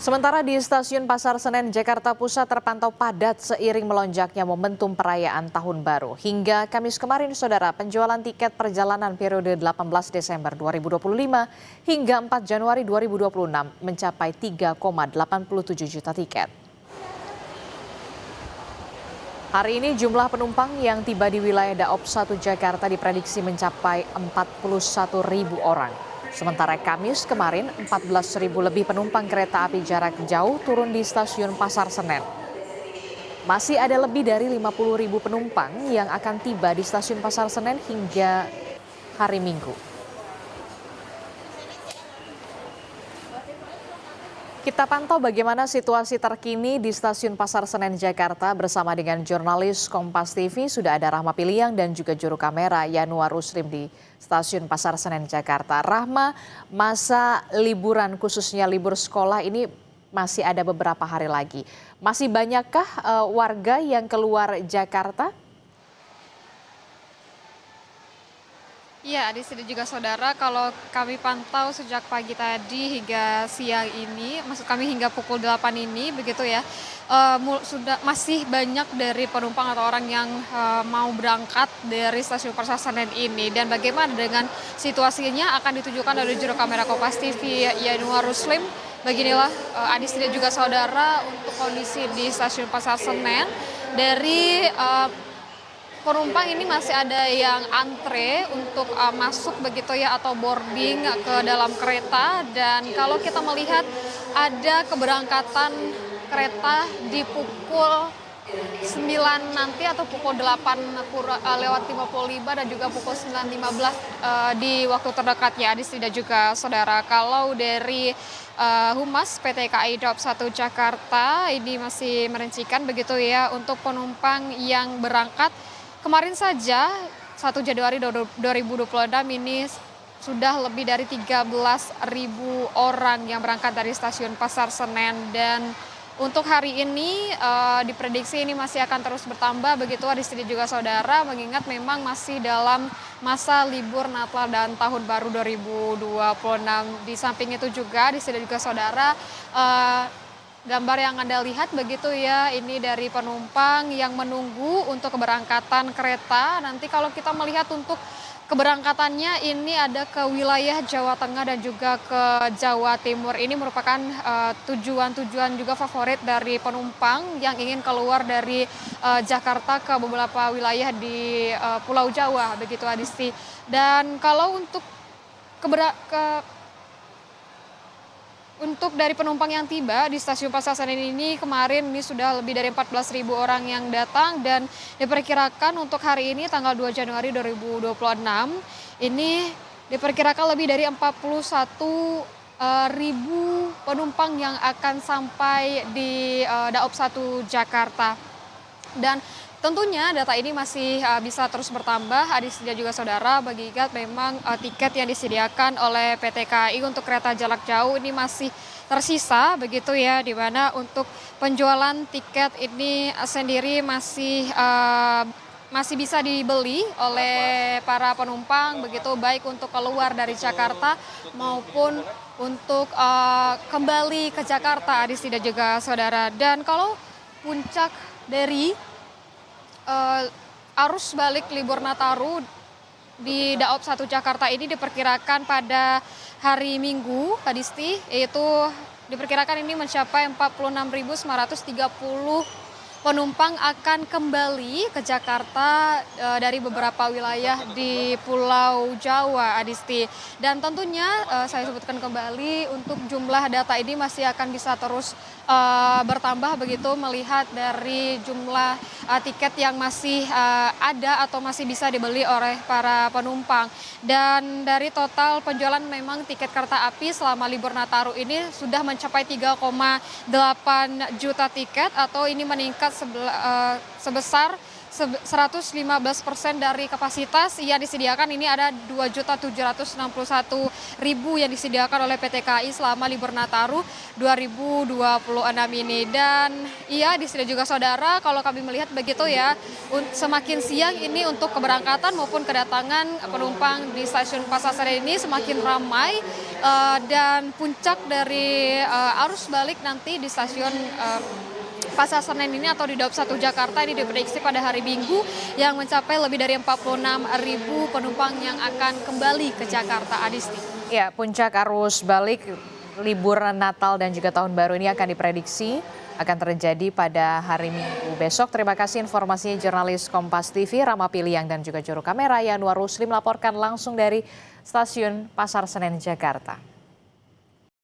Sementara di Stasiun Pasar Senen, Jakarta Pusat terpantau padat seiring melonjaknya momentum perayaan Tahun Baru. Hingga Kamis kemarin, Saudara, penjualan tiket perjalanan periode 18 Desember 2025 hingga 4 Januari 2026 mencapai 3,87 juta tiket. Hari ini jumlah penumpang yang tiba di wilayah Daob 1 Jakarta diprediksi mencapai 41.000 orang. Sementara Kamis kemarin, 14.000 lebih penumpang kereta api jarak jauh turun di Stasiun Pasar Senen. Masih ada lebih dari 50.000 penumpang yang akan tiba di Stasiun Pasar Senen hingga hari Minggu. Kita pantau bagaimana situasi terkini di Stasiun Pasar Senen Jakarta bersama dengan jurnalis Kompas TV. Sudah ada Rahma Piliang dan juga juru kamera Yanuar Ruslim di Stasiun Pasar Senen Jakarta. Rahma, masa liburan khususnya libur sekolah ini masih ada beberapa hari lagi. Masih banyakkah warga yang keluar Jakarta? Iya, Adis dan juga saudara, kalau kami pantau sejak pagi tadi hingga siang ini, maksud kami hingga pukul 8 ini, begitu ya, sudah masih banyak dari penumpang atau orang yang mau berangkat dari Stasiun Pasar Senen ini. Dan bagaimana dengan situasinya akan ditujukan oleh juru kamera Kompas TV Yanuar Ruslim. Beginilah Adis dan juga saudara untuk kondisi di Stasiun Pasar Senen dari penumpang ini masih ada yang antre untuk masuk begitu ya atau boarding ke dalam kereta, dan kalau kita melihat ada keberangkatan kereta di pukul 9 nanti atau pukul 8 lewat 55 dan juga pukul 9.15 di waktu terdekatnya, Adis dan juga saudara. Kalau dari Humas PT KAI Daob 1 Jakarta ini masih merincikan begitu ya untuk penumpang yang berangkat kemarin saja 1 Januari 2026 ini sudah lebih dari 13.000 orang yang berangkat dari Stasiun Pasar Senen, dan untuk hari ini diprediksi ini masih akan terus bertambah begitu Adis dan juga saudara, mengingat memang masih dalam masa libur Natal dan Tahun Baru 2026. Di samping itu juga Adis dan juga saudara, gambar yang Anda lihat begitu ya, ini dari penumpang yang menunggu untuk keberangkatan kereta. Nanti kalau kita melihat untuk keberangkatannya ini ada ke wilayah Jawa Tengah dan juga ke Jawa Timur. Ini merupakan tujuan-tujuan juga favorit dari penumpang yang ingin keluar dari Jakarta ke beberapa wilayah di Pulau Jawa, begitu Adisti. Dan kalau untuk dari penumpang yang tiba di Stasiun Pasar Senen ini kemarin ini sudah lebih dari 14.000 orang yang datang, dan diperkirakan untuk hari ini tanggal 2 Januari 2026 ini diperkirakan lebih dari 41.000 penumpang yang akan sampai di Daob 1 Jakarta. Dan tentunya data ini masih bisa terus bertambah, Adis dan juga saudara, mengingat memang tiket yang disediakan oleh PT KAI untuk kereta jarak jauh ini masih tersisa begitu ya, di mana untuk penjualan tiket ini sendiri masih bisa dibeli oleh para penumpang begitu, baik untuk keluar dari Jakarta maupun untuk kembali ke Jakarta, Adis dan juga saudara. Dan kalau puncak dari arus balik libur Nataru di Daob 1 Jakarta ini diperkirakan pada hari Minggu, Kadisti, yaitu diperkirakan ini mencapai 46.930 penumpang akan kembali ke Jakarta dari beberapa wilayah di Pulau Jawa, Adisti. Dan tentunya saya sebutkan kembali untuk jumlah data ini masih akan bisa terus bertambah begitu, melihat dari jumlah tiket yang masih ada atau masih bisa dibeli oleh para penumpang. Dan dari total penjualan memang tiket kereta api selama libur Nataru ini sudah mencapai 3,8 juta tiket, atau ini meningkat sebesar 115% dari kapasitas yang disediakan. Ini ada 2.761.000 yang disediakan oleh PT KAI selama libur Nataru 2026 ini. Dan iya disediakan juga saudara, kalau kami melihat begitu ya, semakin siang ini untuk keberangkatan maupun kedatangan penumpang di stasiun Pasar Senen ini semakin ramai, dan puncak dari arus balik nanti di stasiun Pasar Senen ini atau di Daup 1 Jakarta ini diprediksi pada hari Minggu yang mencapai lebih dari 46.000 penumpang yang akan kembali ke Jakarta, Adisti. Ya, puncak arus balik libur Natal dan juga Tahun Baru ini akan diprediksi akan terjadi pada hari Minggu besok. Terima kasih informasinya jurnalis Kompas TV Rama Piliang dan juga juru kamera Yanuar Ruslim melaporkan langsung dari Stasiun Pasar Senen Jakarta.